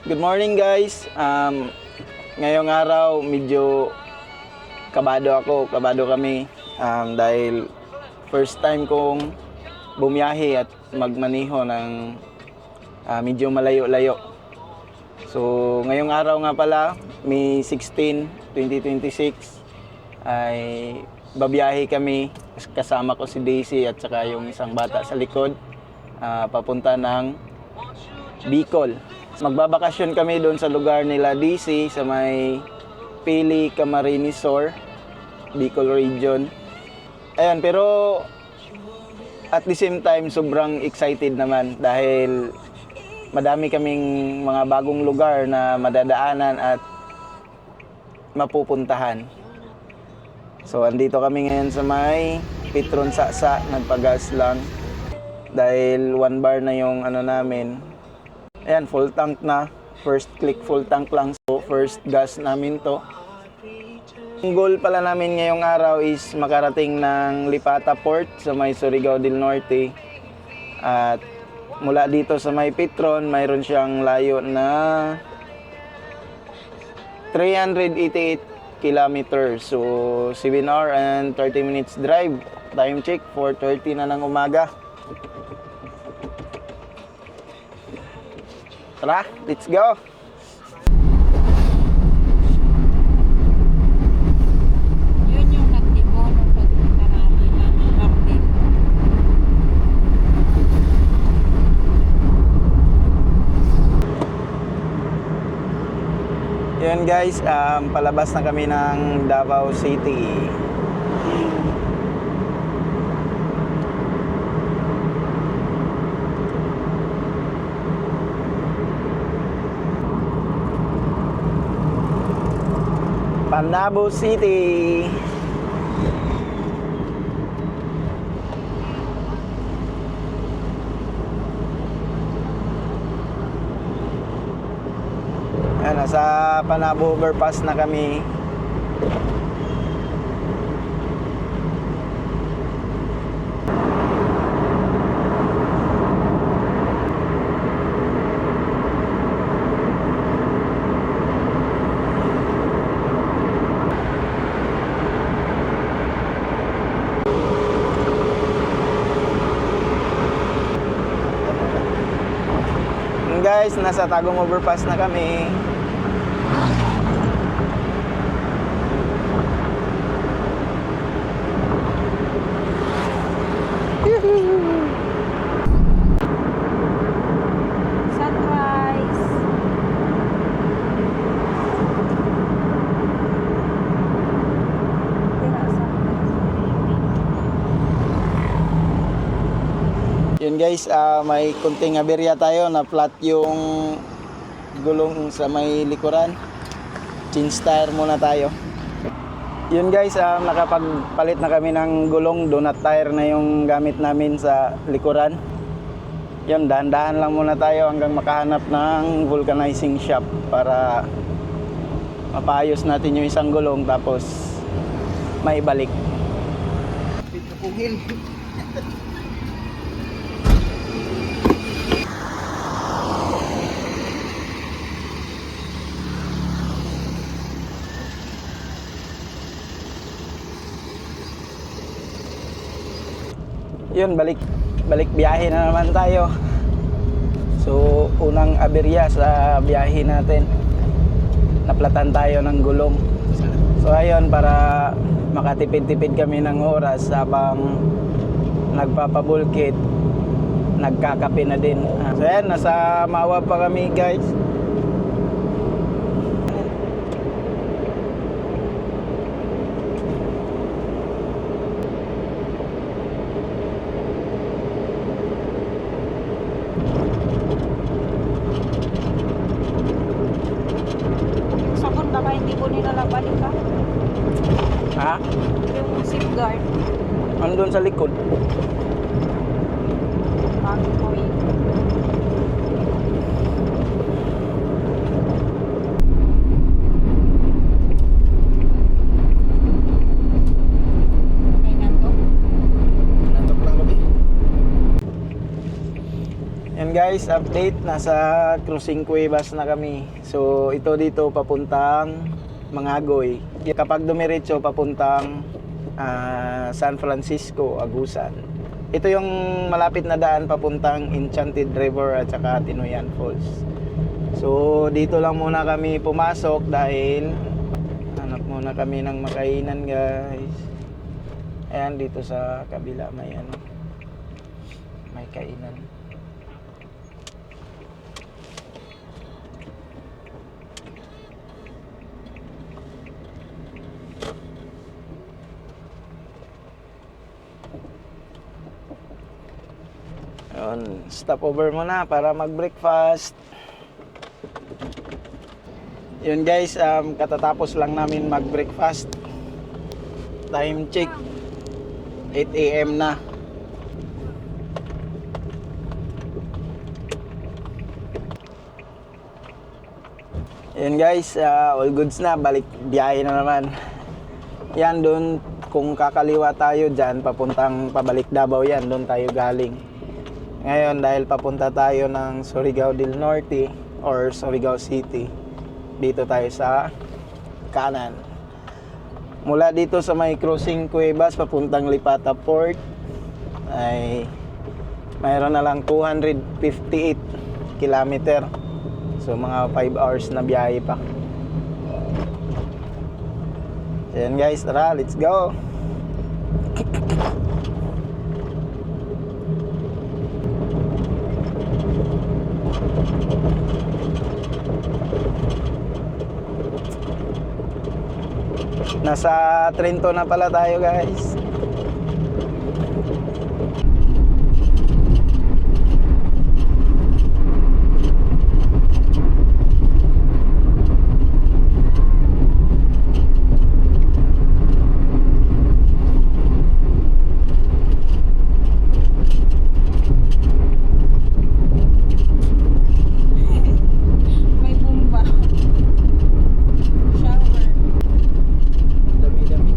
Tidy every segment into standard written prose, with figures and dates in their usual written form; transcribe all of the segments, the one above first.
Good morning guys. Ngayong araw medyo kabado kami dahil first time kong bumiyahe at magmaniho ng medyo malayo-layo. So ngayong araw nga pala, May 16, 2026 ay babiyahe kami kasama ko si Daisy at saka yung isang bata sa likod papunta ng Bicol. Magbabakasyon kami doon sa lugar nila DC sa may Pili, Camarines Sur, Bicol Region. Ayan, pero at the same time sobrang excited naman dahil madami kaming mga bagong lugar na madadaanan at mapupuntahan. So andito kami ngayon sa may Petron Saksa, nagpagas lang dahil 1 bar na yung namin. Ayan, full tank na. First click full tank lang. So, first gas namin to. Ang goal pala namin ngayong araw is makarating ng Lipata Port sa may Surigao del Norte. At mula dito sa may Petron, mayroon siyang layo na 388 kilometers. So, 7 hour and 30 minutes drive. Time check, 4:30 na ng umaga. Tara, let's go! Yun yung nagtibo nung pagpunta natin ng Bakit. Yun guys, palabas na kami ng Davao City. Panabo City. Ayan, nasa Panabo overpass na kami. Guys, nasa Tagum overpass na kami. Sunrise. Yun guys, may kunting aberya tayo na flat yung gulong sa may likuran. Change tire muna tayo. Yun guys, nakapagpalit na kami ng gulong. Donut tire na yung gamit namin sa likuran. Yun, dahan-dahan lang muna tayo hanggang makahanap ng vulcanizing shop para mapaayos natin yung isang gulong tapos maibalik. Yun, balik biyahe na naman tayo. So, unang aberya sa biyahe natin. Naplatan tayo ng gulong. So, ayun, para makatipid-tipid kami ng oras habang nagpapabulkit, nagkakape na din. So, ayan, nasa Mawa pa kami, guys. Sabon baka hindi ko nilalabalik ka. Ha? Yung safeguard. Andun sa likod. Bago ko eh. Okay na to. Nantok lang kami. Yan guys, update. Nasa Cruising Cuevas na kami. So ito dito papuntang Mangagoy. Kapag dumiretso papuntang San Francisco, Agusan. Ito yung malapit na daan papuntang Enchanted River at saka Tinoyan Falls. So dito lang muna kami pumasok dahil hanap muna kami ng makainan guys. Ayan dito sa kabila may may kainan. Yun, stop over muna para mag-breakfast. Yun guys, katatapos lang namin mag-breakfast. Time check 8 AM na. Yun guys, all goods na, balik biyahe na naman. Yan doon, kung kakaliwa tayo dyan, pabalik Davao yan, doon tayo galing. Ngayon dahil papunta tayo ng Surigao del Norte or Surigao City, dito tayo sa kanan. Mula dito sa may Cruising Cuevas papuntang Lipata Port ay mayroon na lang 258 kilometer. So mga 5 hours na biyahe pa. So yan guys, tara, let's go. Nasa Trento na pala tayo guys. May bumba. Shower. Dami-dami.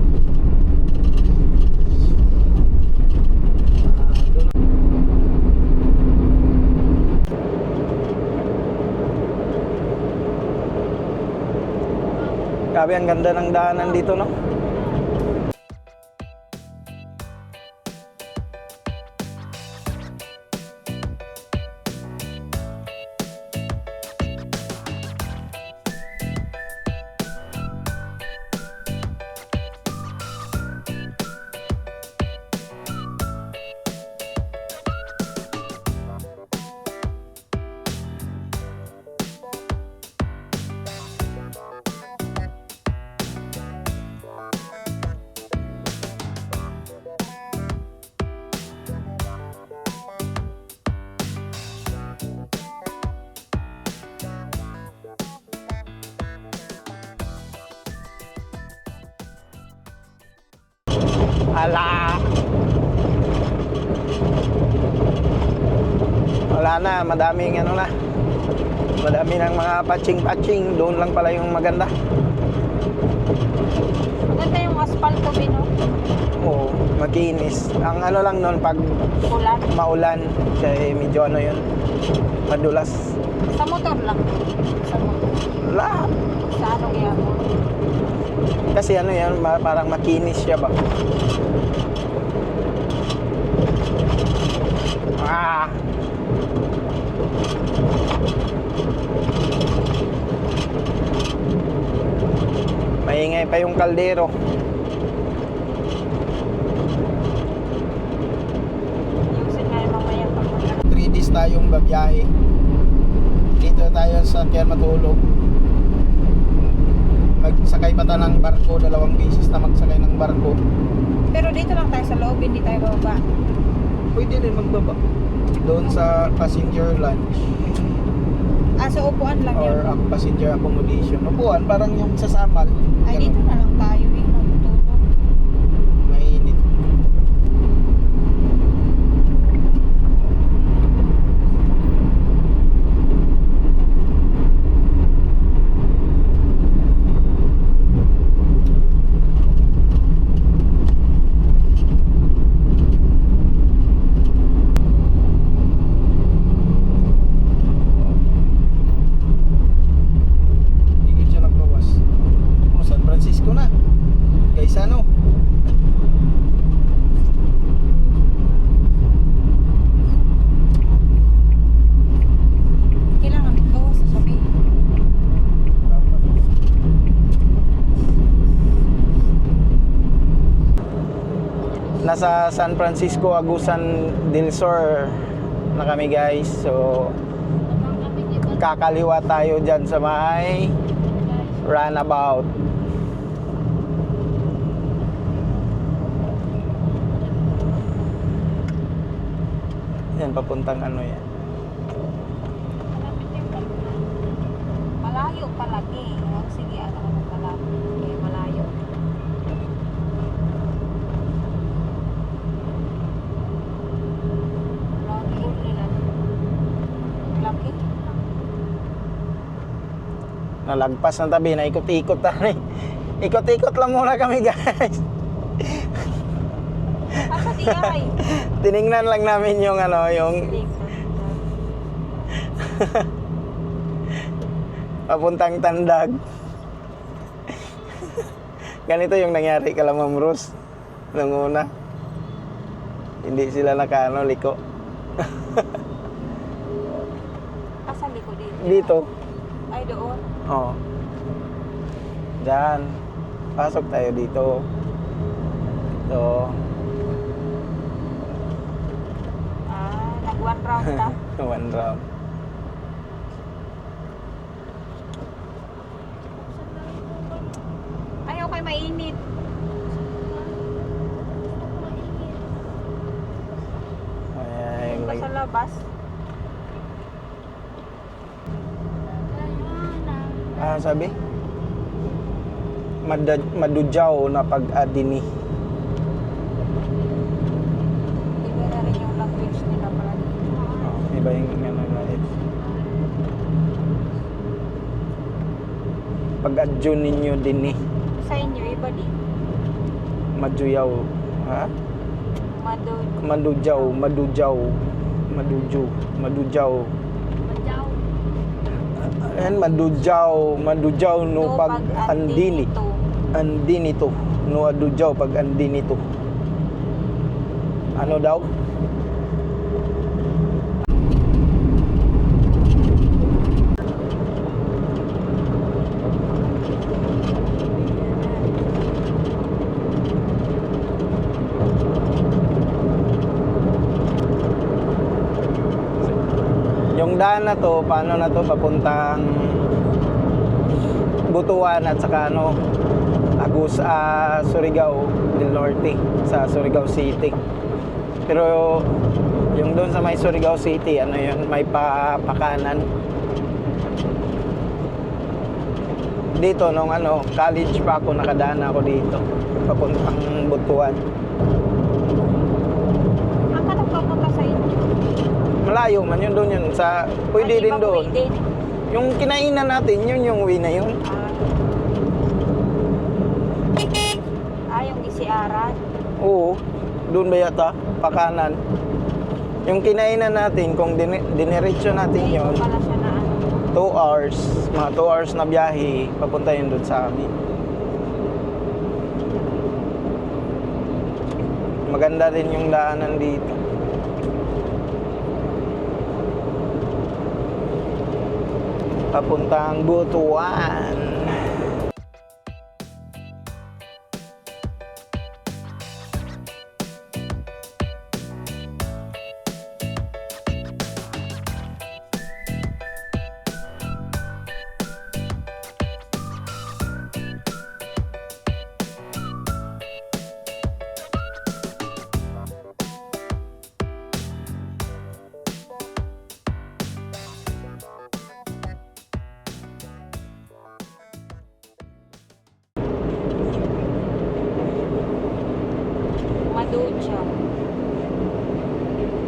Grabe, ang ganda ng daanan dito, no? Hala! Wala na, madaming madami ng mga patching-patching. Doon lang pala yung maganda. Maganda yung asfalto, Bino. Oo, makinis. Ang lang noon pag Ulan. maulan, kaya medyo yun, madulas. Sa motor lang. Sa motor. Lahat. Sa ano kaya mo? Kasi yan, parang makinis siya ba? Ah! Maingay pa yung kaldero. Ayusin nga yung mamaya pag 3 days tayong babiyahe. Dito tayo sa Kian matulog. Magsakay pa tayo ng barko, 2 beses na magsakay ng barko. Pero dito lang tayo sa loob, hindi tayo bababa. Pwede rin magbaba. Doon sa passenger lounge So upuan lang or yun. passenger accommodation. Upuan, parang yung sa Samal. Ay, Ganun. dito na lang tayo eh, natutulog. Mainit. nasa San Francisco, Agusan del Sur na kami guys. So kakaliwa tayo dyan sa may runabout. Yan, papuntang ano yan. Malayo palagi. Oh, sige, ano ka na pala. Okay, malayo. Lagi nila. Laki. Nalagpas ng tabi, na ikot-ikot tayo. Ikot-ikot lang muna kami guys. Asa di ay? Tiningnan lang namin yung ano, yung papuntang Tandag. Ganito yung nangyari kala Ma'am Rose nung una. Hindi sila nakaano, liko. Asa liko dito? Dito. Ay, doon. Oh. Diyan. Pasok tayo dito. Ito. Ah, nag-one round ta. One round. Ayaw kay mainit. Ay, Doon ka sa labas. sabi? Madujaw na pag-adini. Iba na rin yung language nila pala dito. Oh, iba yung ano na pag-adyo ninyo din eh. Sa inyo, iba din. Maduyaw. Ha? Madujaw. And madujaw no pag andini. Andini to. No adujaw pag andini to. Ano daw? Yung daan na to, paano na to, papuntang Butuan at saka ano, Surigao del Norte, sa Surigao City. Pero yung doon sa may Surigao City, ano yun, may pakanan. Dito nung ano, college pa ako, nakadaan ako dito, papuntang Butuan. Ang kanong papunta sa inyo? Malayo man yun doon yun, sa, pwede Ay, din iba doon. way din. Yung kinainan natin, yun yung way na yun. Yung isiaran. Oo, doon ba yata? Pakanan. Yung kinainan natin, kung diniretso natin Ay, yun, pala siya na ano. 2 hours, mga 2 hours na biyahe, papunta yun doon sa amin. Maganda rin yung daanan dito. Papuntang Butuan.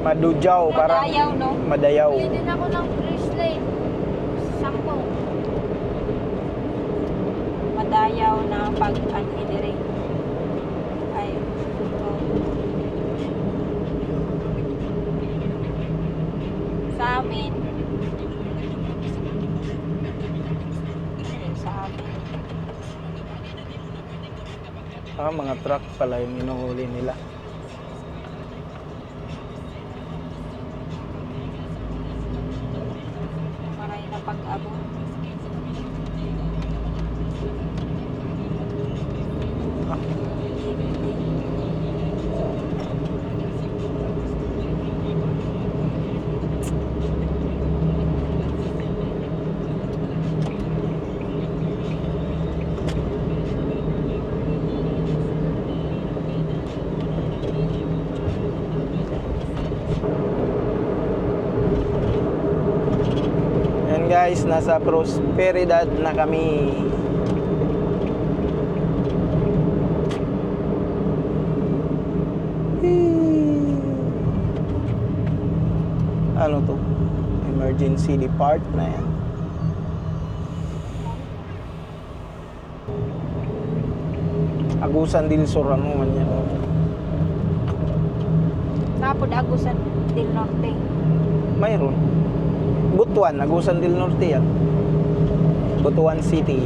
Madujaw, parang Madayaw, no? Madayaw. Bili din ako ng bracelet. 10. Madayaw na pag-anhidere. Ay, ito. Sa amin. Sa amin. Mga truck pala yung inuhuli nila. Maray na pag-abot. guys, nasa Prosperidad na kami. Ano to? Emergency department. Agusan del Sur, ano man yan. Napod Agusan del Norte. Mayroon. Butuan, Agusan del Norte yan. Butuan City.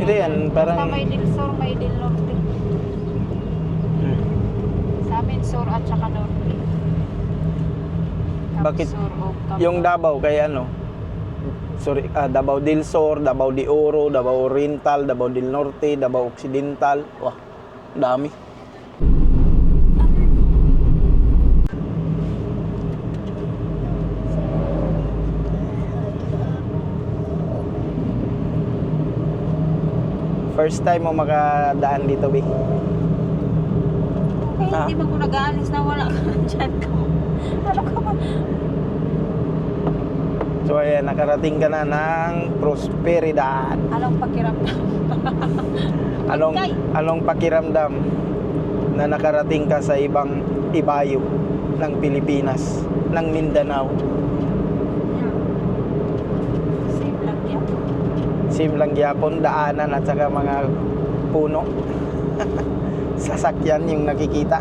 Ito yan, Basta parang... may del Sur, may del Norte. Sa amin, Sur at saka Norte. Bakit? Sur o Cap Yung Davao, kaya ano? Sorry, Davao del Sur, Davao de Oro, Davao Oriental, Davao del Norte, Davao Occidental. Wah, dami. First time mo makadaan dito, Bi. Okay, Ah. hindi man ko nag-aalis na wala ka dyan ka. Ano ka ba? So ayan, nakarating ka na ng Prosperidad. Anong pakiramdam? Anong pakiramdam na nakarating ka sa ibang ibayo ng Pilipinas, ng Mindanao? Same lang yan. Sim lang gyapon, daanan at saka mga puno. Sasakyan yung nakikita.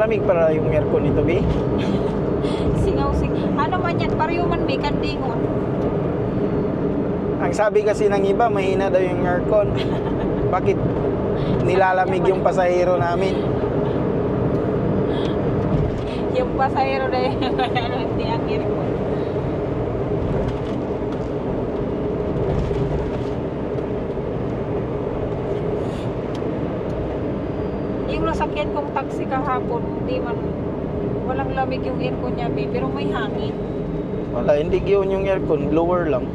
Malamig para yung aircon nito, Bi. Singaw. Ano man yan, pareho man may kandingon. Ang sabi kasi ng iba, mahina daw yung aircon. Bakit? Nilalamig yung pasahero namin. Yung pasahero na yun, hindi ang aircon. Yung nasakyan kong taxi kahapon, walang lamig yung aircon niya, babe, pero may hangin. Wala, hindi yun yung aircon, blower lang.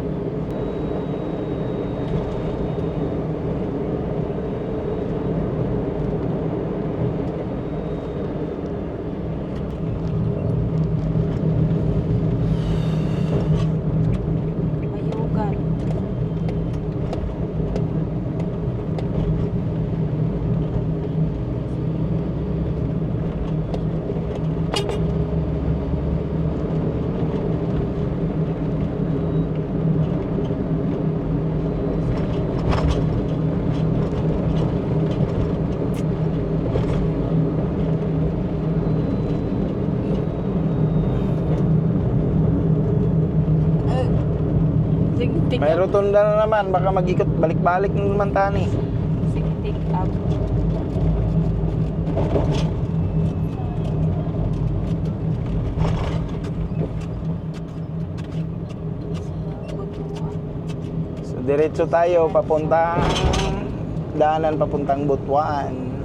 Mayugan. May rotunda na naman, baka mag-ikot, balik-balik na naman tani. Sige, take up. So, diretso tayo, papuntang daanan, papuntang Butuan.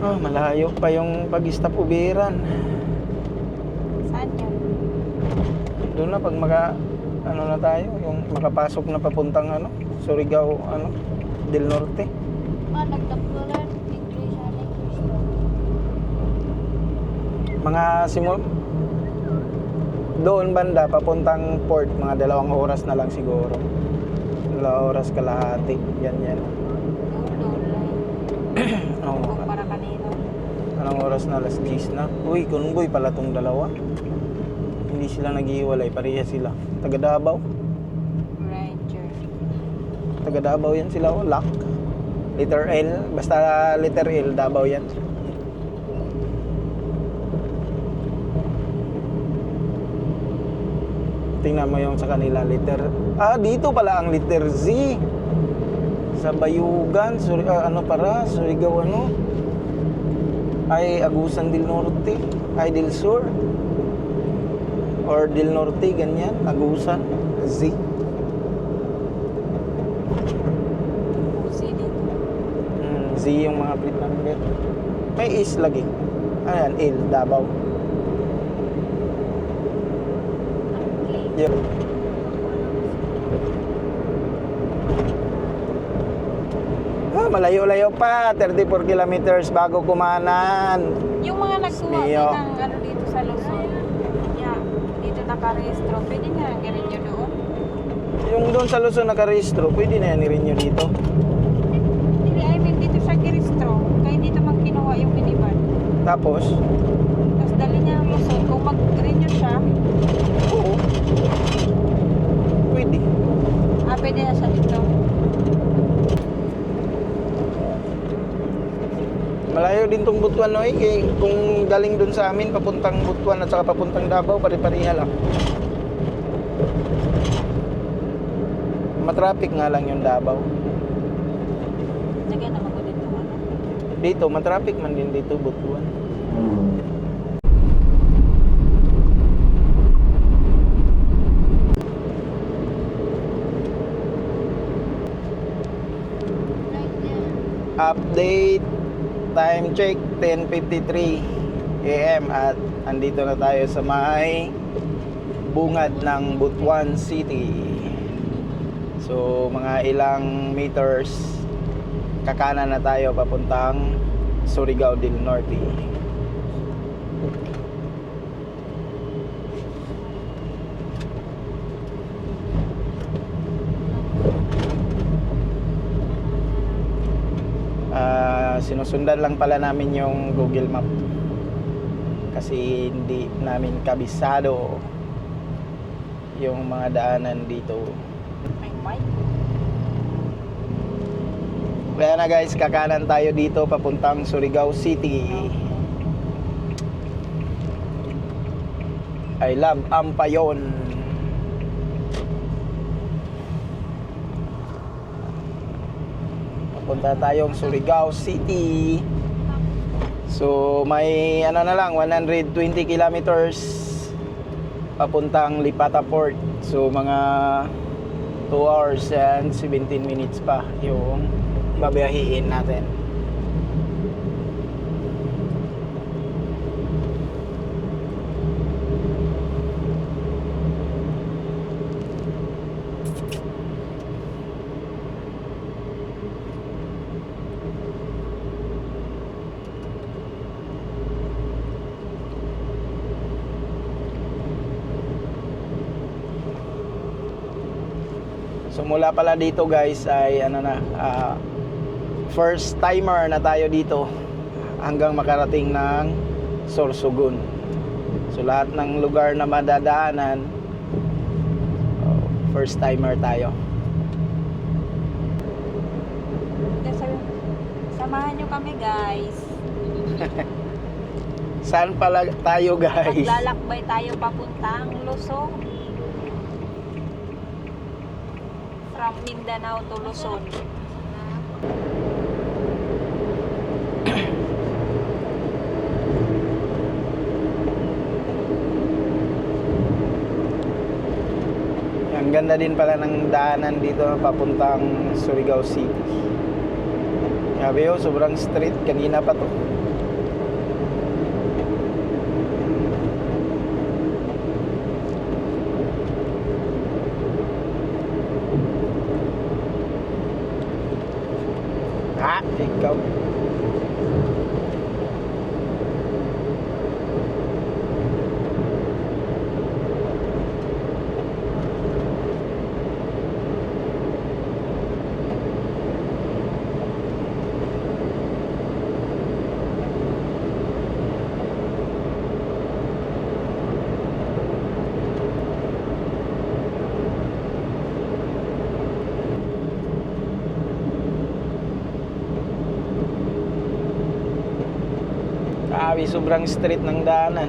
Oh, malayo pa yung pag-stop ubiran. Saan yun? Doon na pag ano na tayo, yung makapasok na papuntang Surigao, Del Norte. Nagtapulan. English, Cristo. Mga doon banda papuntang port, mga 2 oras na lang siguro. 2 oras kalahati, yan. Doon lang. Oo. Kung para kanino. Anong oras na? Alas 10 na. Uy, convoy pala tong dalawa. Hindi sila naghihiwalay, pareha sila. Taga Davao. Ranger. Taga Davao yan sila, Lock. Letter L, basta letter L, Davao yan. Tingnan mo yung sa kanila, letter... dito pala ang letter Z. Sa Bayugan, Surigao, ay Agusan del Norte, ay del Sur. Or del Norte, ganyan, Agusan, Z. Pusi dito. Z yung mga plate number. May is lagi. Ayan, L, Davao. Okay. Yep. Malayo-layo pa, 34 kilometers bago kumanan. Yung mga nagsuwa Mio. ng dito sa Luzon, yeah, dito nakarehistro, pwede na rin nyo doon. Yung doon sa Luzon nakarehistro, pwede na yan i-renew dito. Hindi, I mean dito sa kiristro, kaya dito magkinuha yung minivan. Tapos, Tapos dali niya ng Luzon, kung mag-renew siya, oo. Pwede. pwede na siya dito. Malayo din tong Butuan, Noy. Kung galing dun sa amin, papuntang Butuan at saka papuntang Davao, pare-pareha lang. Matraffic nga lang yung Davao. Lagyan naman ko dito. Dito, matraffic man din dito, Butuan. Right there. Update, time check, 10:53 AM at andito na tayo sa may bungad ng Butuan City. So mga ilang meters kakanan na tayo papuntang Surigao del Norte. sinusundan lang pala namin yung Google Map. Kasi hindi namin kabisado yung mga daanan dito. May mic. Kaya na guys, kakanan tayo dito papuntang Surigao City. I love Ampayon. Papunta tayong Surigao City. So may ano na lang 120 kilometers papuntang Lipata Port. So mga 2 hours and 17 minutes pa yung babiyahiin natin. So mula pala dito guys ay ano na first timer na tayo dito hanggang makarating ng Sorsogon. So lahat ng lugar na madadaanan first timer tayo. Samahan nyo kami guys. Saan pala tayo guys? Maglalakbay tayo papuntang Luzon. From Mindanao to Luzon. Ang ganda din pala ng daanan dito papuntang Surigao City. Sabi ko, sobrang street. Kanina pa to. Ikaw. Sobrang street ng daanan.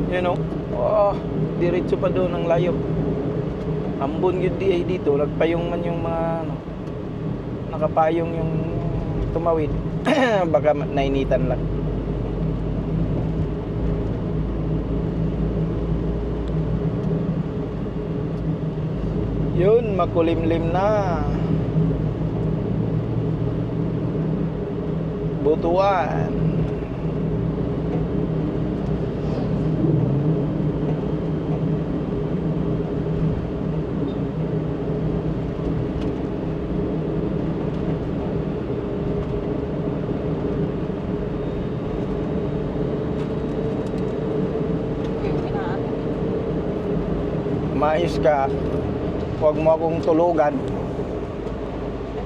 You know? Oh, diretso pa doon ang layo. Ambon yun di ay dito. Nagpayong man yung mga ano, nakapayong yung tumawid. Baka nainitan lang. Yun, makulimlim na. Butuan. Maayos ka. Huwag mo akong tulugan.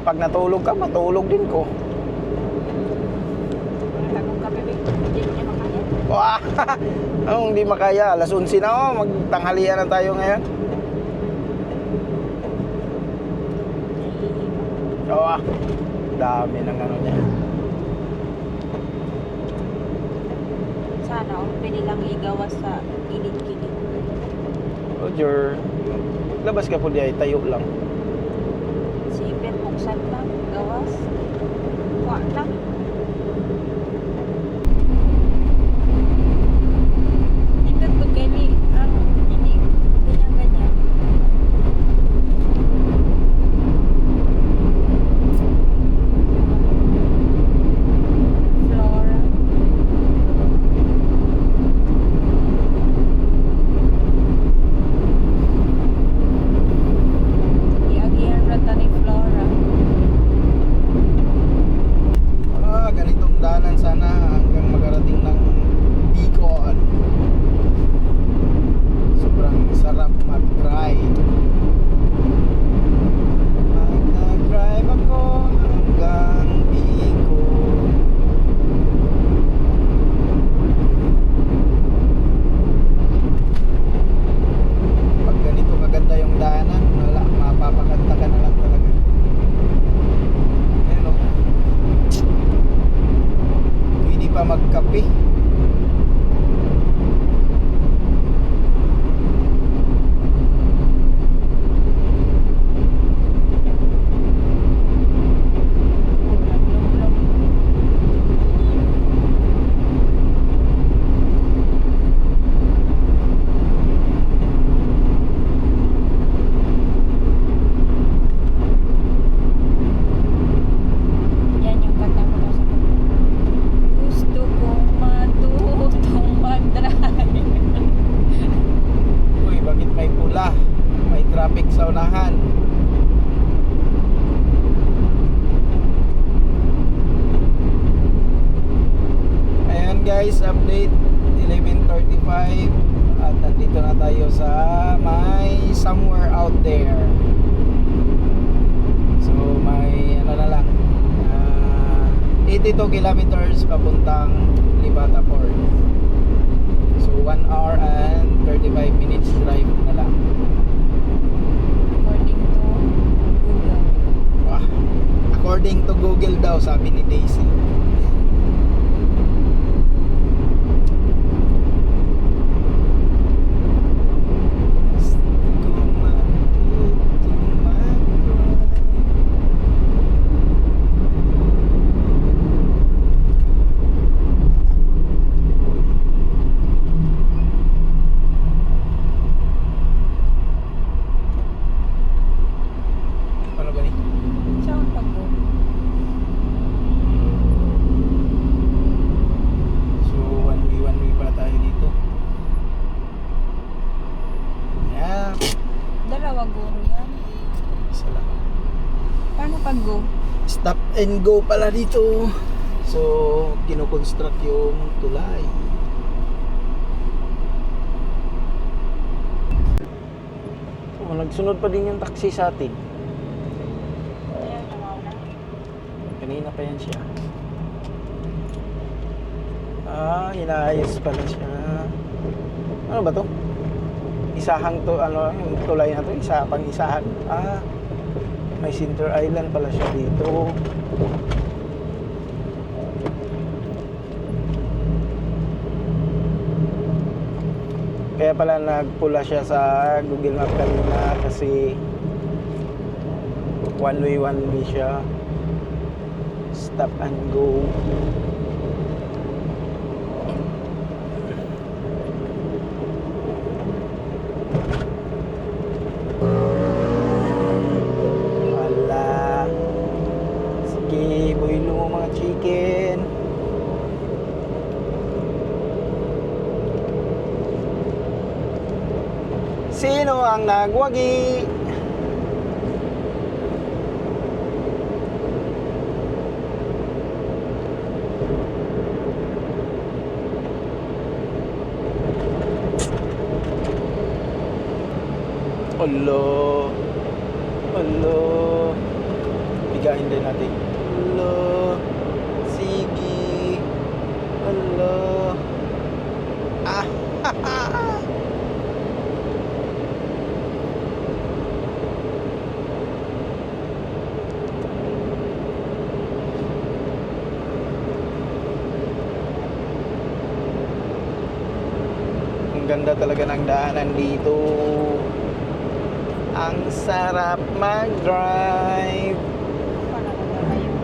Pag natulog ka, matulog din ko. Wah, oh, hindi makaya. Alas 11 na oh, magtanghalian na tayo ngayon. Oh, dami ng ano niya. Sana pwede lang igawas sa gilid-gilid. Roger, labas ka po diay, tayo lang. Sipir, buksan lang, gawas. Kuha lang. traffic sa unahan. Ayan guys, update 11:35 at nandito na tayo sa may somewhere out there. So may ano na lang 82 kilometers papuntang Libata Port. So 1 hour and 35 minutes drive na lang. According to Google. Wah. According to Google daw, sabi ni Daisy. Ano ba ni? Saan pag-go? So one way pala tayo dito. Yeah, Dalawa guro yan. isa lang. Paano pag-go? Stop and go pala dito. So kino-construct yung tulay. So nagsunod pa din yung taxi sa atin. Ayan, nawawa. Kanina pa yan siya. Inaayos pala siya. Ano ba to? Isahang to, ano, yung tulay na to, pang isahan. May center island pala siya dito. Kaya pala nagpula siya sa Google Map kanina kasi one way siya. Stop and go. Wala. Sige, boylo mo mga chicken. Sino ang nagwagi? Olo. Olo. Bigahin din natin. Olo. Sige. Olo. Ang ganda talaga ng daanan dito. Ang sarap mag-drive. Paano na yung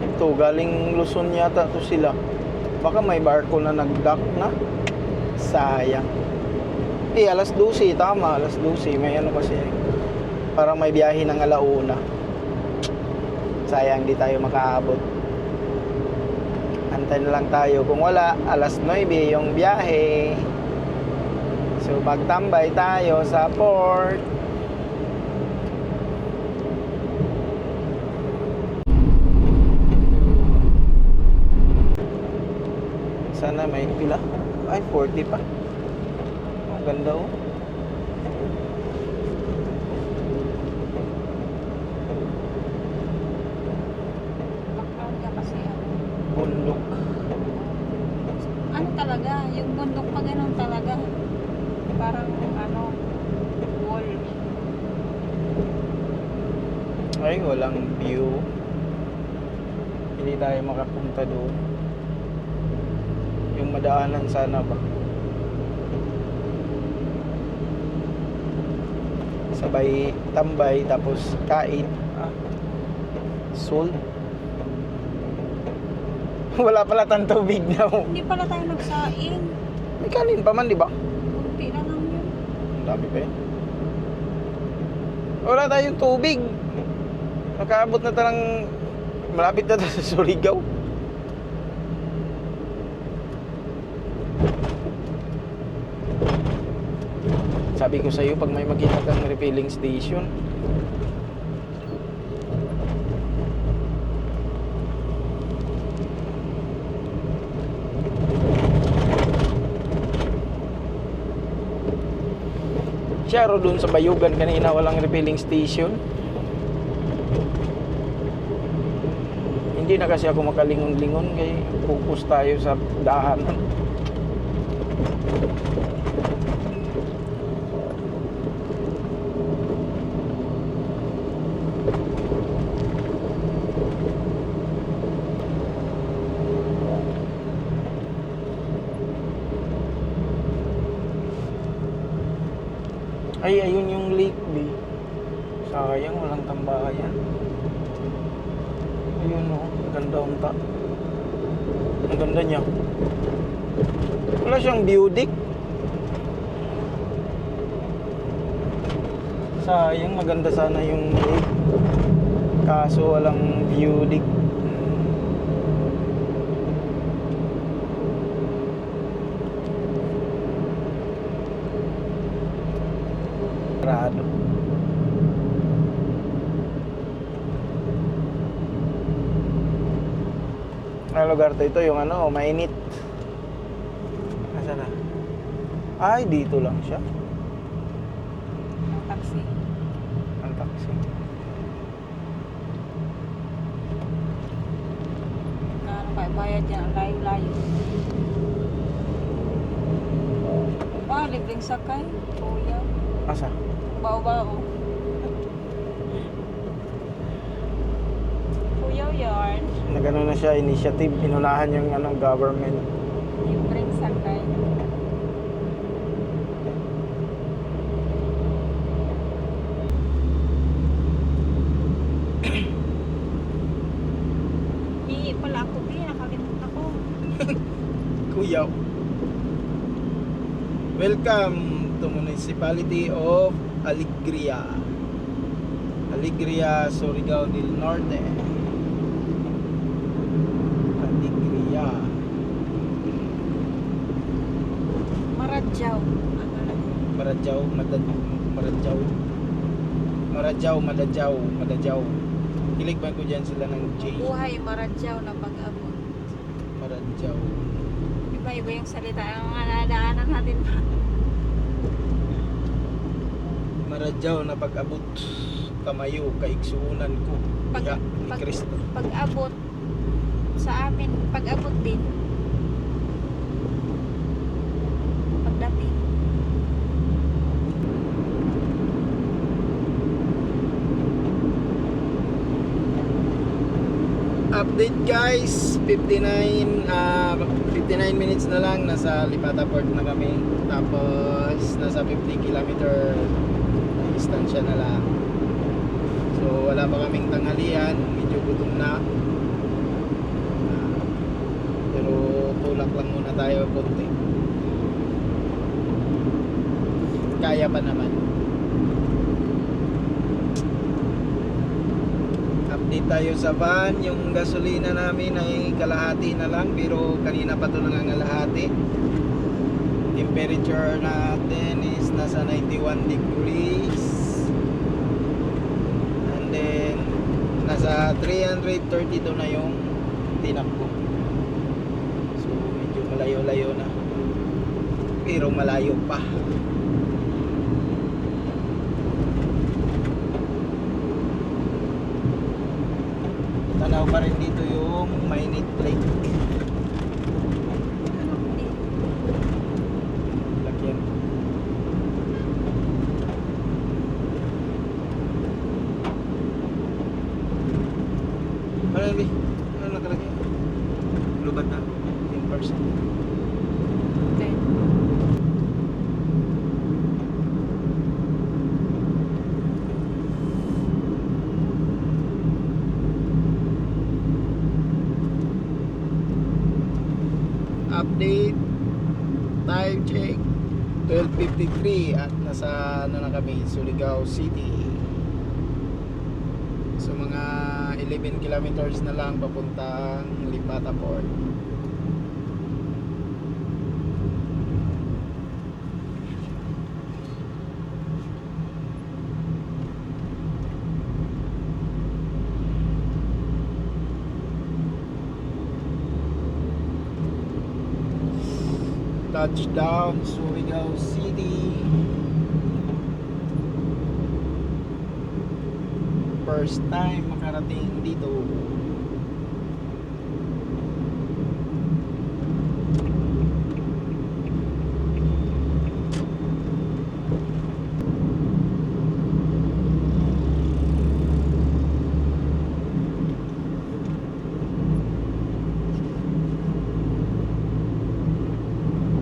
Ito, galing Luzon yata to sila. Baka may barko na nag-dock na. Sayang. Alas 12, tama, alas 12. May ano kasi, parang may biyahe ng alauna. Sayang, di tayo makaabot. Antay na lang tayo. Kung wala, alas 9 yung biyahe. So, magtambay tayo sa port. Sana may pila. Ay, 40 pa. Ang ganda oh. background ka kasi Bundok. ano talaga, yung bundok pa ganun talaga. Parang ano, wall. Ay, walang view. Hindi tayo makapunta doon. Yung madaanan sana ba? Sabay tambay tapos kain. Sold. Wala pala tang tubig na. Hindi pala tayo nagsaing. May kanin pa man, di ba? Kunti na lang yun. Ang dami pa yun. Wala tayong tubig. Nakaabot na talang malapit na tayo sa Surigao. Sabi ko sa iyo, pag may makita kang refilling station, siya ro dun sa Bayugan kanina walang refilling station. Hindi na kasi ako makalingon-lingon kay focus tayo sa daanan. Ay, ayun yung Lake B. Sayang, walang tambayan. Ayun o, ganda unta. Ang ganda niya. Wala siyang view deck. Sayang, maganda sana yung lake. Kaso walang view deck. Sarado. Ang lugar to ito yung ano, mainit. Nasaan na? Ay, dito lang siya. Ang taxi. Ang taxi. Kano kayo bayad dyan? Ang layo-layo. Ah, libreng sakay. Kuya. Asa? Bao-bao. Kuya yarn. Nagano na siya, initiative, inunahan yung ano, government. Libreng sakay. Hihi pala ako, Bi. Nakalimutan ako. Kuyaw. Welcome to Municipality of Alegria. Alegria, Surigao del Norte. Alegria. Maradyaw. Ang alam ko. Maradyaw, Maradyaw. Maradyaw, Madadyaw. Hilig ba ko dyan sila ng J? Buhay Maradyaw na pag-abot. Maradyaw. Iba-iba yung salita. Ang nadaanan natin ba? Maradyaw na pag-abot. Kamayo, kaigsuunan ko. Kaya ni Cristo. Pag-abot sa amin, pag-abot din. Pagdating. Update guys, 59 minutes na lang, nasa Lipata Port na kami. Tapos nasa 50 kilometer distansya na lang. So wala pa kaming tanghalian, medyo gutom na. Pero tulak lang muna tayo konti. Kaya pa naman. Update tayo sa van. Yung gasolina namin ay kalahati na lang, pero kanina pa ito nangangalahati. Temperature natin is nasa 91 degrees. And then nasa 332 na yung tinakbo. So medyo malayo-layo na, pero malayo pa. Tanaw pa rin dito yung Mainit Lake. Ano, hindi. Lagyan. Ano yun, Bi? Ano nakalagay? Lubat na? 10%. Okay. update. Time check 12:53 at nasa ano na kami, Surigao City. So mga 11 kilometers na lang papuntang Lipata Port. Touchdown Surigao City. First time makarating dito.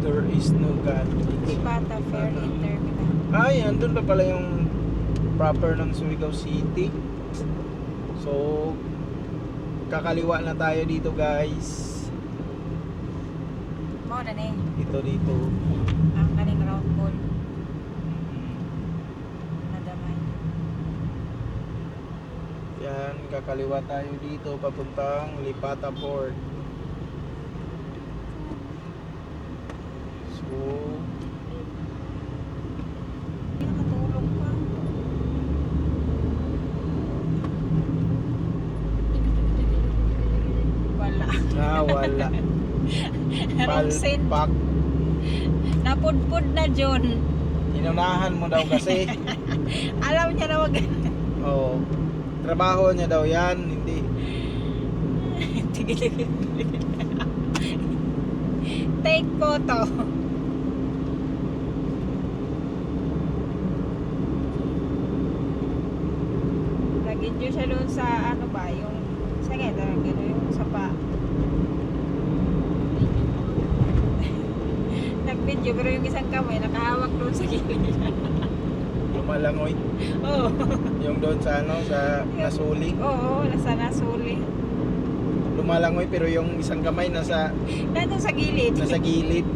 There is no God. Lipata Ferry Terminal. Ay, andun pa pala yung proper ng Surigao City. So, kakaliwa na tayo dito, guys. Mo na ni. Dito. Ang kaning round ball. Nadamay. Yan, kakaliwa tayo dito papuntang Lipata Port. So, Nakatulog pa. Wala. wala. Wrong send. Palpak. Napudpud na John. Inunahan mo daw kasi. Alam niya na wag. Oo. Trabaho niya daw yan, hindi. Take photo. Lagyan niyo siya doon sa ano ba, yung sa gano'n, yung sapa. Nag-video pero yung isang kamay nakahawak doon sa gilid. Lumalangoy. Oo. Yung doon sa ano, sa nasuli. Oo, nasa nasuli. Lumalangoy pero yung isang kamay nasa Nandun sa gilid. gilid.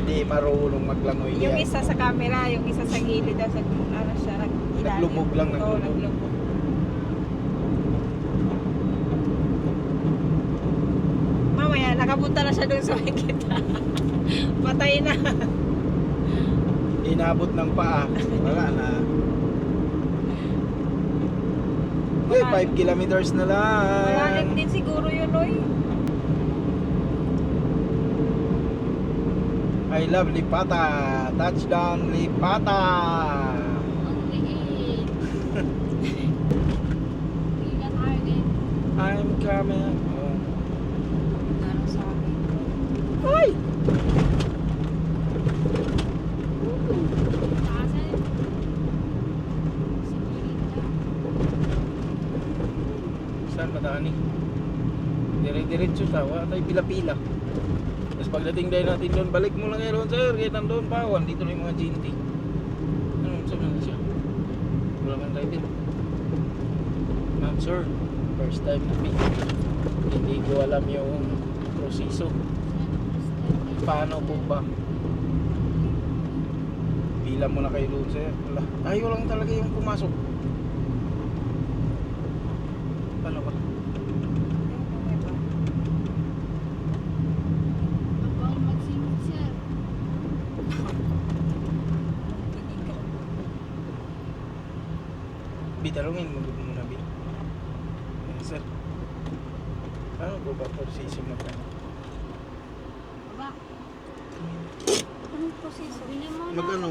Hindi marunong maglangoy Yung yan. isa sa camera, yung isa sa gilid, sa ano siya, nag-ilalim. Naglubog lang, Oo, naglubog. naglubog. Mamaya, nakapunta na siya doon sa may kita. Patay na. Inabot ng paa. Wala na. Uy, 5 kilometers na lang. Malalim din siguro yun, oy. I love Lipata. Touchdown Lipata. I'm coming. Oh. Ano sabi? Ay! Saan matani? Dire-diretso tawa tayo pila-pila. Tapos pagdating dahil natin doon, balik mo lang ngayon sir, kahit nandoon pa awan, dito na yung mga GNT. Ano, saan na siya? Wala man tayo din. Ma'am sir, first time namin. Hindi ko alam yung proseso. Paano po ba? Pila mo na kayo doon sir. Wala. Ayaw lang talaga yung pumasok. Paano ba? Bitalungin mo muna, Bi. Sir, paano po ba proseso mo ka? Ba? Anong proseso? Mag-ano?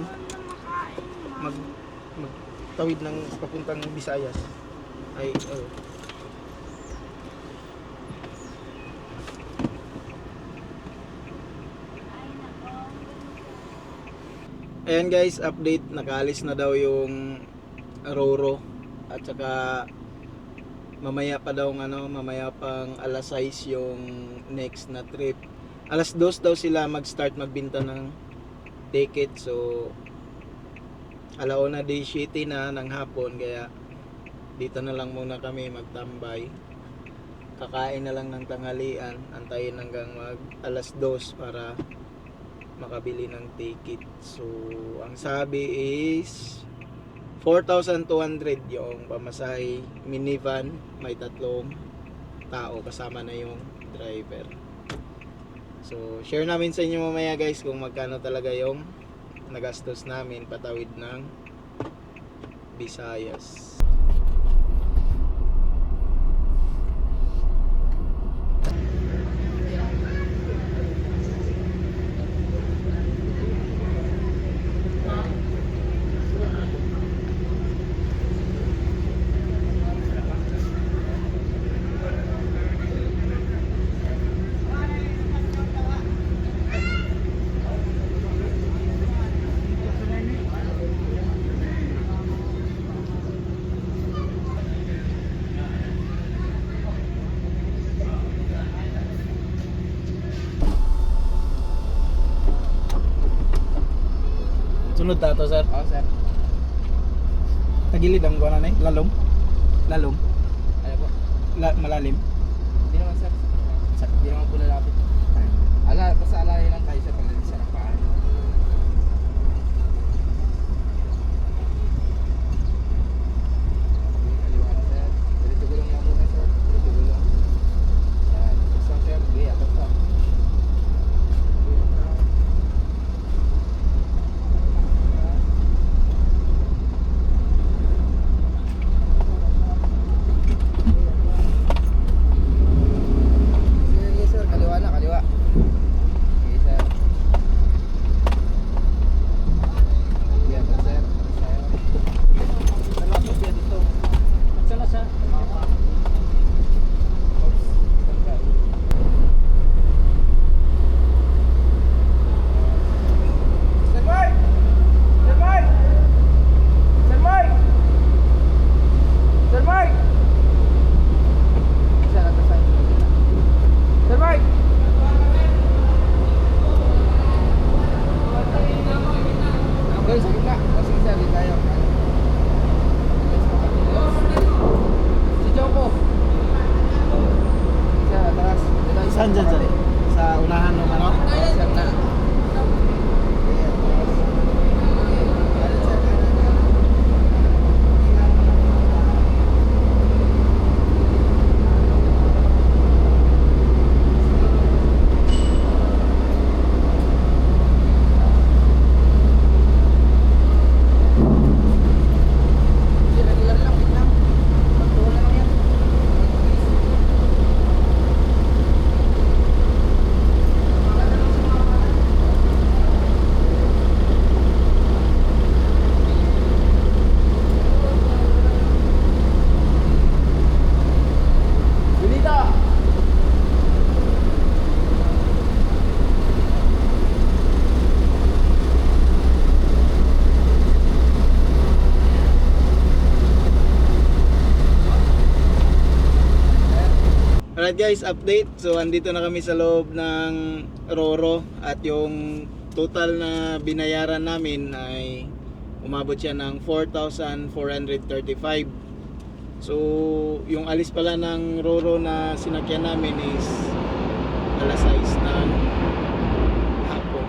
Magtawid ng papuntang Visayas. Ay, Ayan guys, update. Nakaalis na daw yung Roro. At saka mamaya pa daw mamaya pang alas 6 yung next na trip. Alas 2 daw sila mag-start magbenta ng ticket. So alauna day city na ng hapon, kaya dito na lang muna kami magtambay. kakain na lang ng tanghalian, antayin hanggang mag alas 2 para makabili ng ticket. So ang sabi is 4,200 yung pamasahe, minivan, may 3 tao kasama na yung driver. So share namin sa inyo mamaya guys kung magkano talaga yung nagastos namin patawid ng Visayas. Sunod na to, sir. Oo, sir. Tagilid ang kuha na lalom. Lalom. Ano po? Malalim. Hindi naman, sir. Hindi naman po lalapit. Basta alay lang tayo, sir. Pag sa napaan. Kaliwa na, sir. Dito gulong lang muna, sir. Dito gulong. Yan. Basta, sir. Sige, atas pa. Sige, sir. Kaliwa na, kaliwa. Sige, sir. Sige, atas, sir. Atas tayo. Nalapos yan dito. Sana siya. Sir Mike! Sir Mike! Sir Mike! Sir Mike! Sir, atas tayo. Sir Mike! Okay, sa gitna. Sige, sir. Dito tayo. Si Joko. Sir, atas. Dito tayo. Saan dyan, sir? Sa unahan ng ano? Sir na. Regular lang, wait lang. Pagtuwa na lang yan. Julita! Alright guys, update. So andito na kami sa loob ng Roro at yung total na binayaran namin ay umabot siya ng 4,435. So yung alis pala ng Roro na sinakyan namin is alas 6 ng hapon.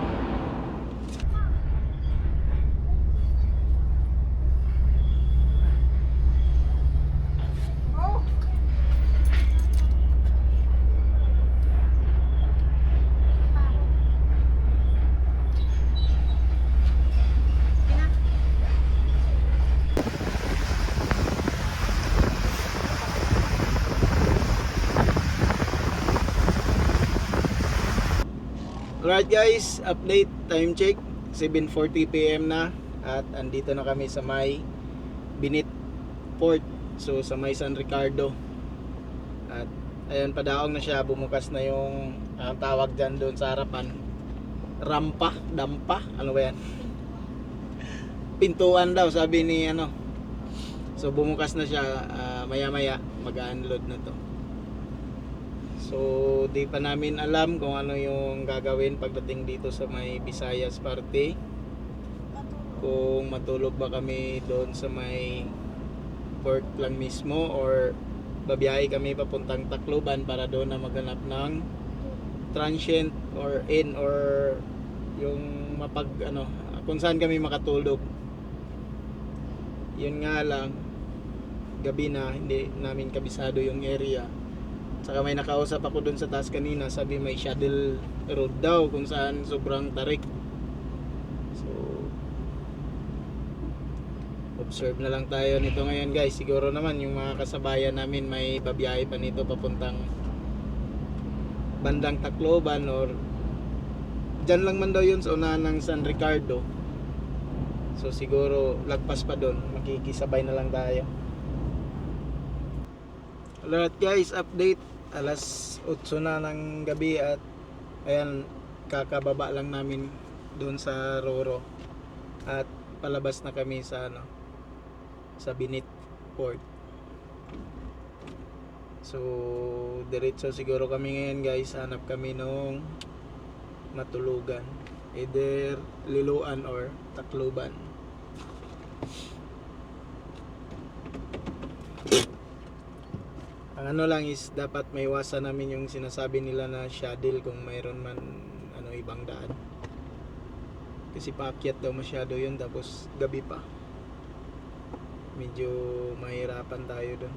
Alright guys, update, time check 7:40 PM na at andito na kami sa may Binit Port. So sa may San Ricardo. At ayun, padaong na siya, bumukas na yung tawag dyan doon sa harapan, rampa, dampa, ano ba yan? Pintuan daw sabi ni ano. So bumukas na siya, maya maya mag-unload na to. So di pa namin alam kung ano yung gagawin pagdating dito sa may Visayas Parte. Kung matulog ba kami doon sa may port lang mismo or babiyahe kami papuntang Tacloban para doon na maghanap ng transient or inn or yung mapag ano kung saan kami makatulog. Yun nga lang, gabi na, hindi namin kabisado yung area. Saka may nakausap ako dun sa taas kanina, sabi may shuttle road daw kung saan sobrang tarik. So observe na lang tayo nito ngayon guys. Siguro naman yung mga kasabayan namin may babiyahe pa nito papuntang bandang Tacloban or dyan lang man daw yun sa unahan ng San Ricardo. So siguro lagpas pa doon, makikisabay na lang tayo. Alright guys, update. Alas 8 na ng gabi at ayan, kakababa lang namin doon sa Roro at palabas na kami sa ano, sa Binit Port. So diretso siguro kami ngayon guys, hanap kami nung matulugan, either Liloan or Tacloban. Ang ano lang is dapat may iwasan namin yung sinasabi nila na shuttle kung mayroon man ano ibang daan. Kasi paakyat daw masyado yun, tapos gabi pa. Medyo mahirapan tayo doon.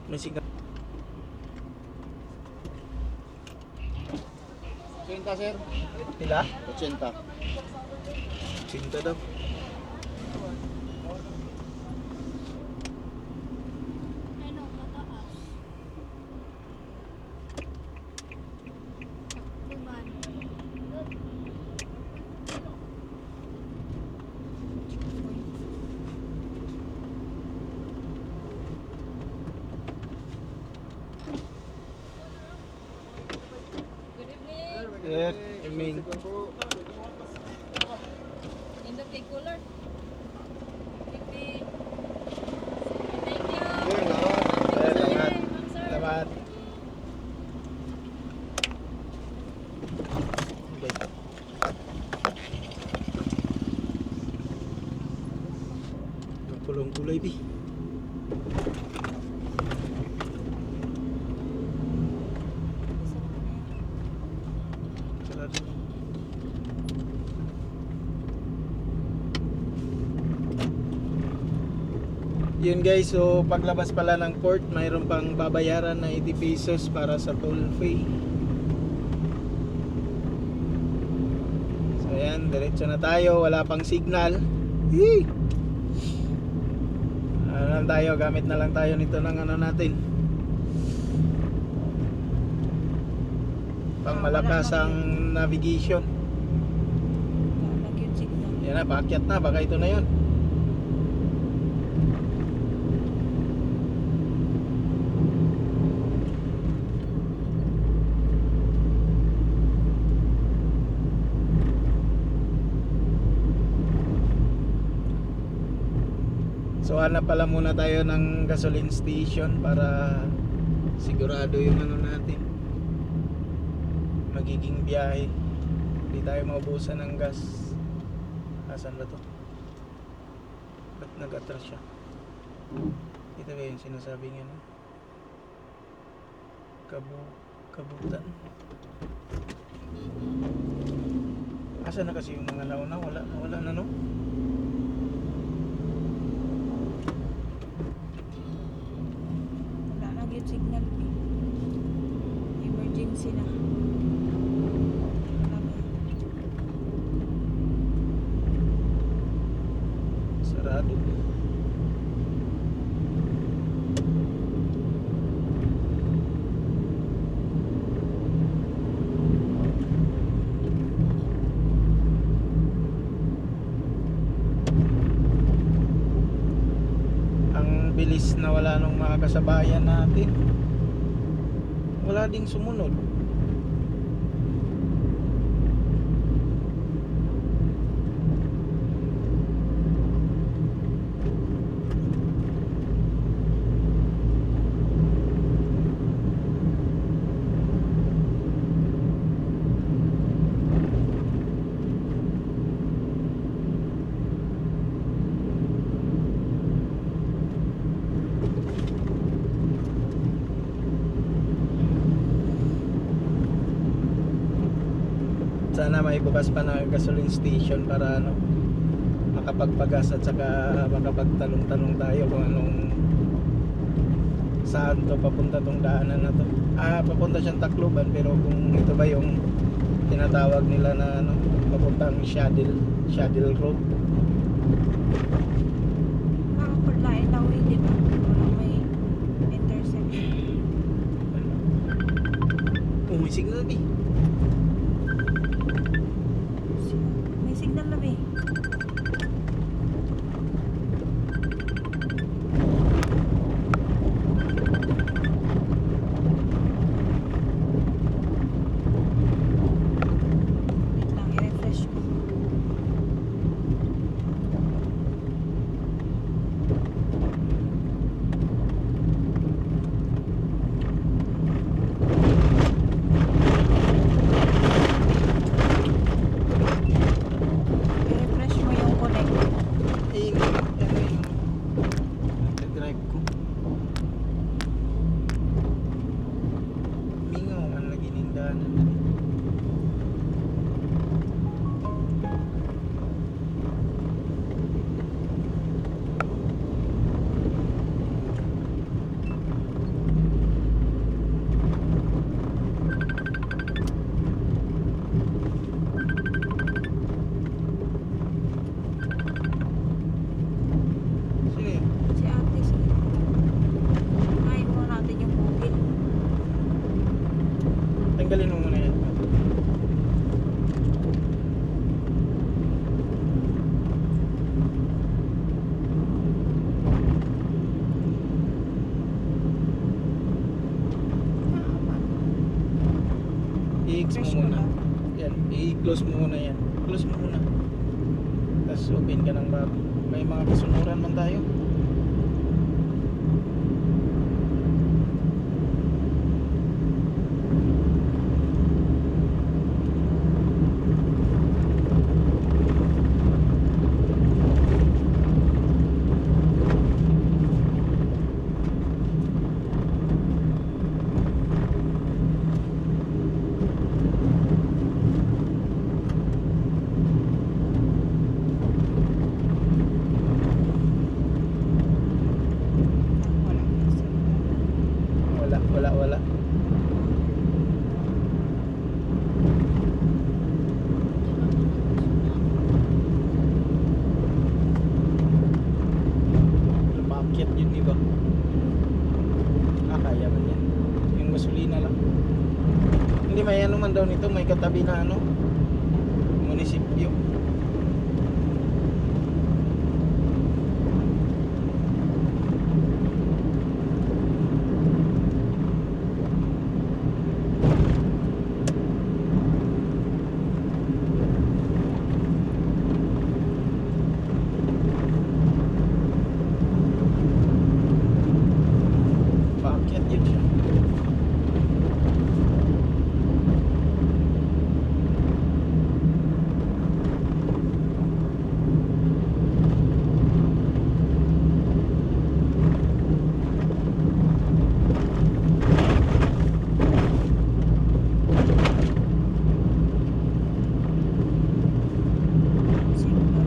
May signal. 80 sir. Pila? 80. Cinta daw. Ano, mataas. Tacloban. Good evening. Yes, I mean, In the big cooler. Thank you. salamat. Ma'am, sir. Salamat. Pulong kulay bi. Sarado. Yun guys, so paglabas pala ng port, mayroon pang babayaran na 80 pesos para sa toll fee. So ayan, diretso na tayo, wala pang signal. Hee! Ano lang tayo, gamit na lang tayo nito ng ano natin. Pang malakas ang navigation. Nag-yung signal. Yan na, paakyat na, baka ito na yun. So hanap pala muna tayo ng gasoline station para sigurado yung ano natin, magiging biyahe, hindi tayo maubusan ng gas. Asan ba to? Ba't nag-atras siya? Ito ba yung sinasabi niya, no? Kabutan. Asan na kasi yung mga nauna? Wala na, no? Wala nag-yung signal. Emergency na. Wala na. Sarado. Ang bilis na nawala nung mga kasabayan natin. Wala ding sumunod. Sana may bukas pa na gasoline station para ano, makapagpagas at saka makapagtanong-tanong tayo kung anong saan to papunta tong daanan na to. Papunta siyang Tacloban, pero kung ito ba yung tinatawag nila na ano, papuntang Shaddle Road. Nakapaglain daw hindi ba? Wala may intersection. Oh, may signal eh. May signal na ba eh? Wait lang, i-refresh ko. I-refresh mo yung connect. Ano yung nag-drive ko. Mingaw ang lagi ng daanan. Sige. Si ate, sige. Kain mo natin yung bukid. Tanggalin mo muna yan. I-X Refresh mo mo muna. lang. Yan, i-close mo muna yan. Close mo muna. Tapos open ka ng bago. May mga kasunuran man tayo. Wala. Lumakyat yun, di ba? Kaya man yan. Yung gasolina lang. Hindi, may ano man daw nito, may katabi na ano, munisipyo. Paakyat yun siya. Signal.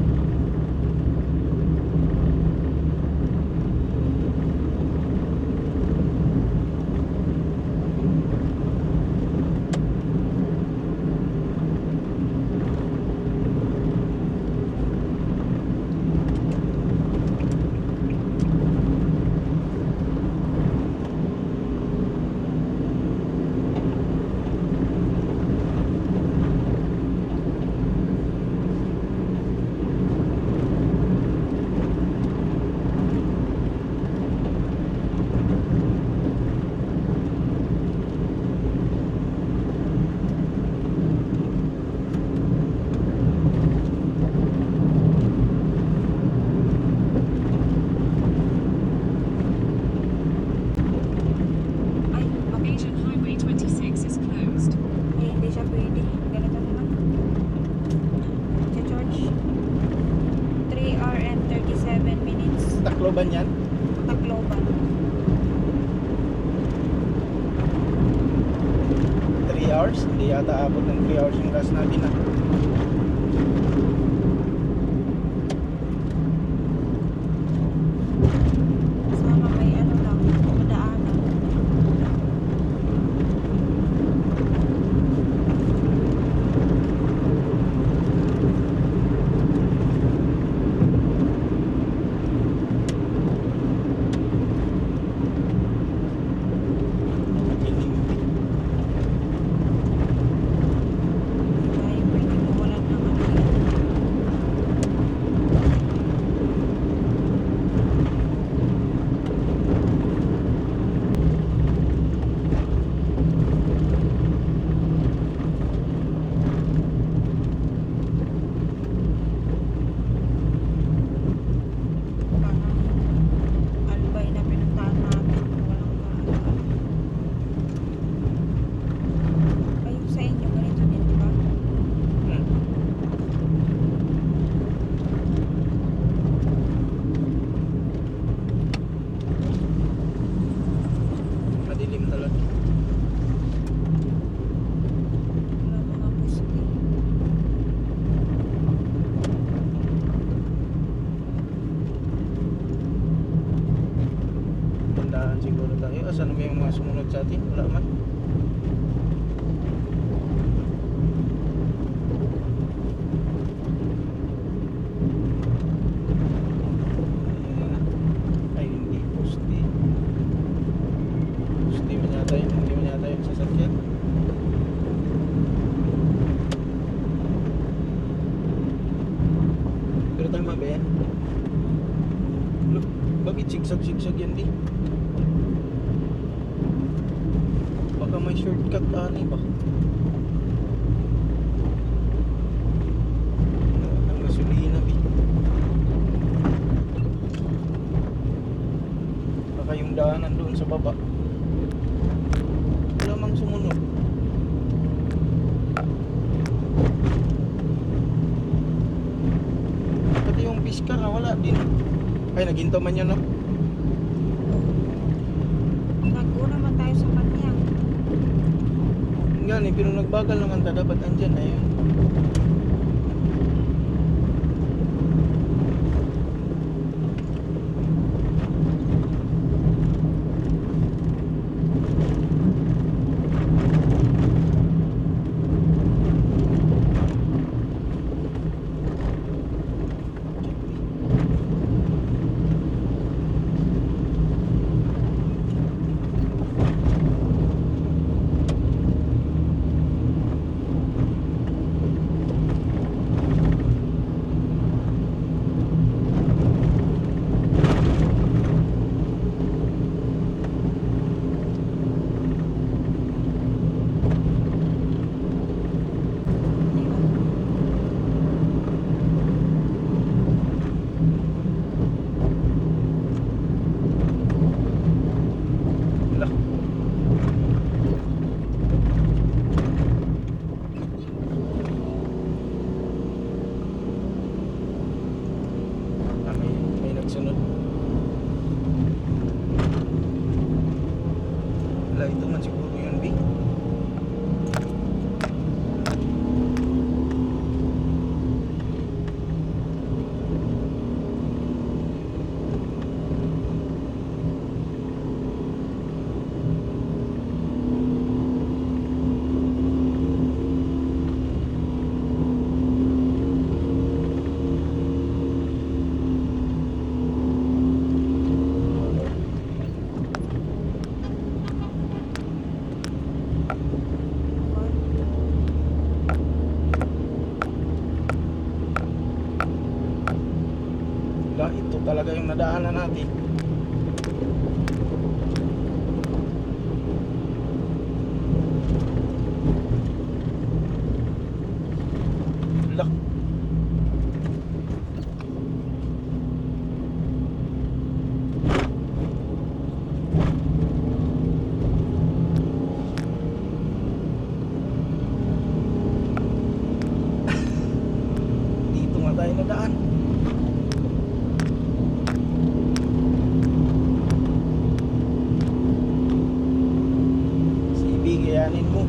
hours? Hindi yata abot ng 3 hours yung gas natin ah. Sama may ano lang, madaanan. Tayo pwede mawalan ng ano yan. Parang Albay na pinuntahan natin. Walang kaano. Ayun sa inyo, ganito din, di ba? Hmm. Madilim talaga. Wala mga pusti. Tandaan siguro tayo. Asan na yung mga sumunod sa atin? Wala man. Ay, hindi. Pusti. Pusti man yata yun. Hindi man yata yung sasakyan. Pero tama ba yan? Look, bakit sigsag-sigsag yan di? Baka may shortcut ani ba? Ang gasolina bi. Baka yung daanan doon sa baba. Wala mang sumunod. Pati yung Fiskar wala din. Ay, naginto man yun, no? Nag-una man tayo sa kanya. Nga ni, pero nagbagal naman ta. Dapat andyan, ayun. Wala. May nagsunod. Wala, ito man siguro yun, B. Wala, ito talaga yung nadaanan natin. Wala. Dito nga tayo nadaan. CB, kayanin mo.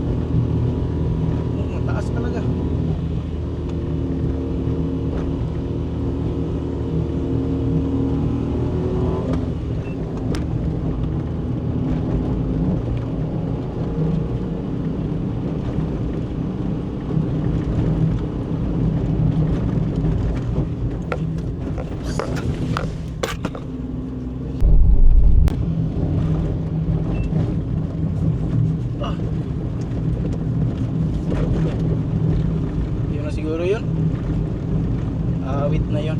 Yun na siguro yun. Awit na yun.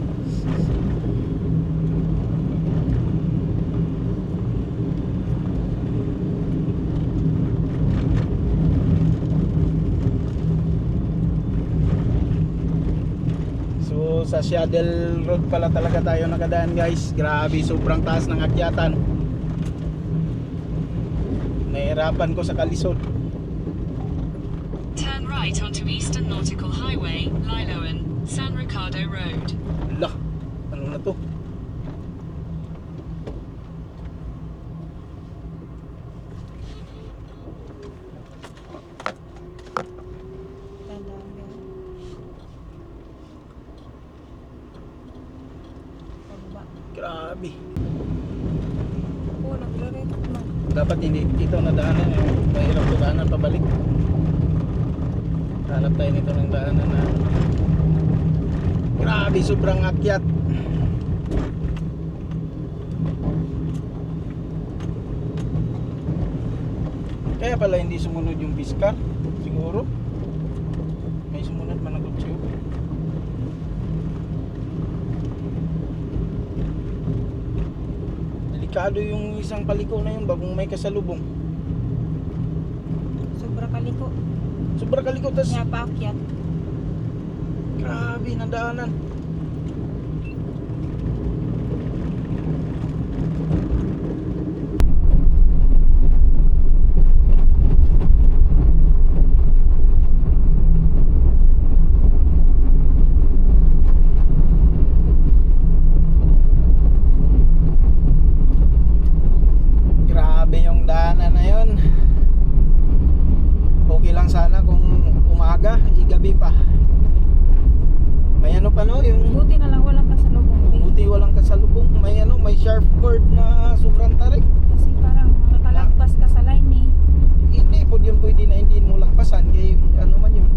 So sa Shaddle Road pala talaga tayo nakadaan guys. Grabe, sobrang taas ng akyatan. Nahirapan ko sa kalisod. Turn right onto Eastern Nautical Highway, Liloan, San Ricardo Road. Lah, ano na to? Tandaan mo. Pababa. Grabe. Oo, nagre-rate na. Dapat hindi dito nadaanan eh. Mahirap to daanan pabalik. Hanap tayo nito ng daanan na grabe, sobrang akyat. Kaya pala hindi sumunod yung Fiskar. Siguro may sumunod man na kutsi. Delikado yung isang paliko na yun bagong may kasalubong. Sobra kaliko. Sobrang kaliko, tas Kaya paakyat. grabe na daanan. Grabe yung daanan na yun. Okay lang sana kung umaga, igabi pa. May ano pa no, yung Buti na lang walang kasalubong. buti walang kasalubong. May ano, may sharp cord na sobrang tarik. Kasi parang nakalagpas ka sa line eh. Hindi po yun pwede na hindi mo lagpasan. Kaya ano man yun.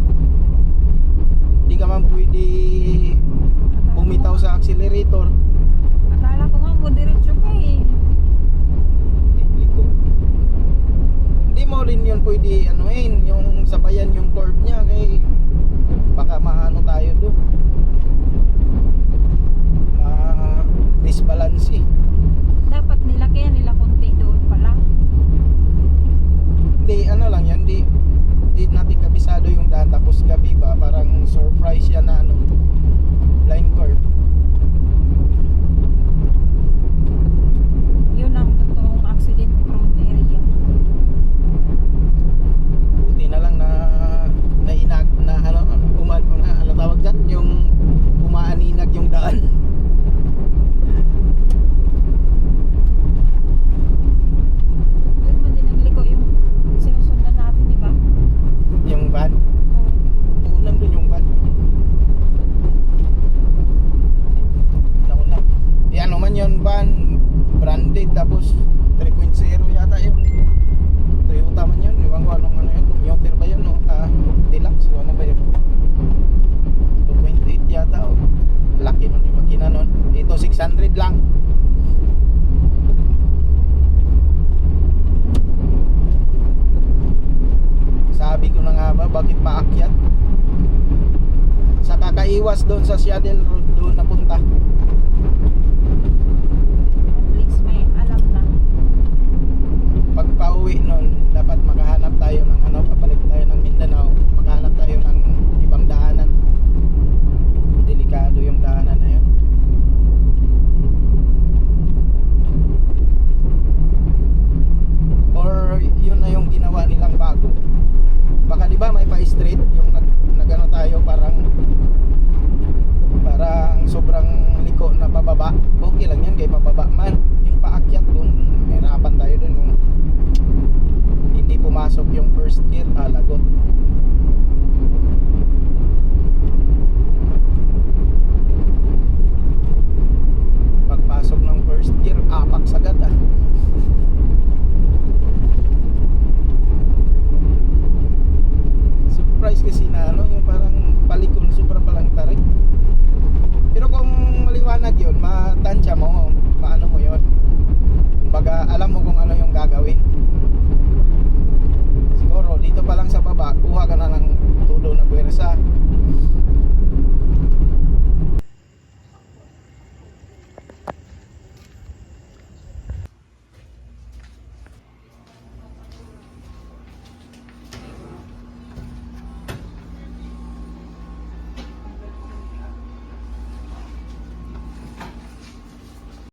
Hindi ka man pwede bumitaw sa accelerator. Akala ko nga mo diretso pa eh. Liko. Hindi mo rin yun pwede anuin, yung sabayan yung curve niya. Kaya baka maano tayo doon. Disbalance eh. Dapat nila kaya nila konti doon pala. Hindi, ano lang yan, di natin kabisado yung daan tapos gabi ba, parang surprise yan na ano, line curve. Yun ang totoong accident prone area. Buti na lang na inag na ano, ano tawag dyan, yung umaaninag yung daan. Doon man din nagliko yung sinusundan natin, di ba? Yung van, Oo. oo, nandun yung van. Nauna. Ano man yun van, branded tapos 3.0 yata yung Toyota man yun. Iwan ko anong ano yun, commuter ba yun no? Deluxe o ano ba yun? 2.8 yata o. Laki nun yung makina nun. Ito 600 lang. Sabi ko na nga ba, bakit paakyat? Sa kakaiwas doon sa Shaddle Road doon napunta. At least may alam na. Pag pauwi nun, dapat makahanap tayo ng ano, pabalik tayo ng Mindanao, makahanap tayo ng ibang daanan. Delikado yung daanan na yun. Or yun na yung ginawa nilang bago. Baka di ba may pa-street yung nagano tayo parang sobrang liko na pababa. Okay lang yan kay pababa man. Yung paakyat dun, hirapan tayo dun kung hindi pumasok yung first gear, lagot. Pagpasok ng first gear, apak sagad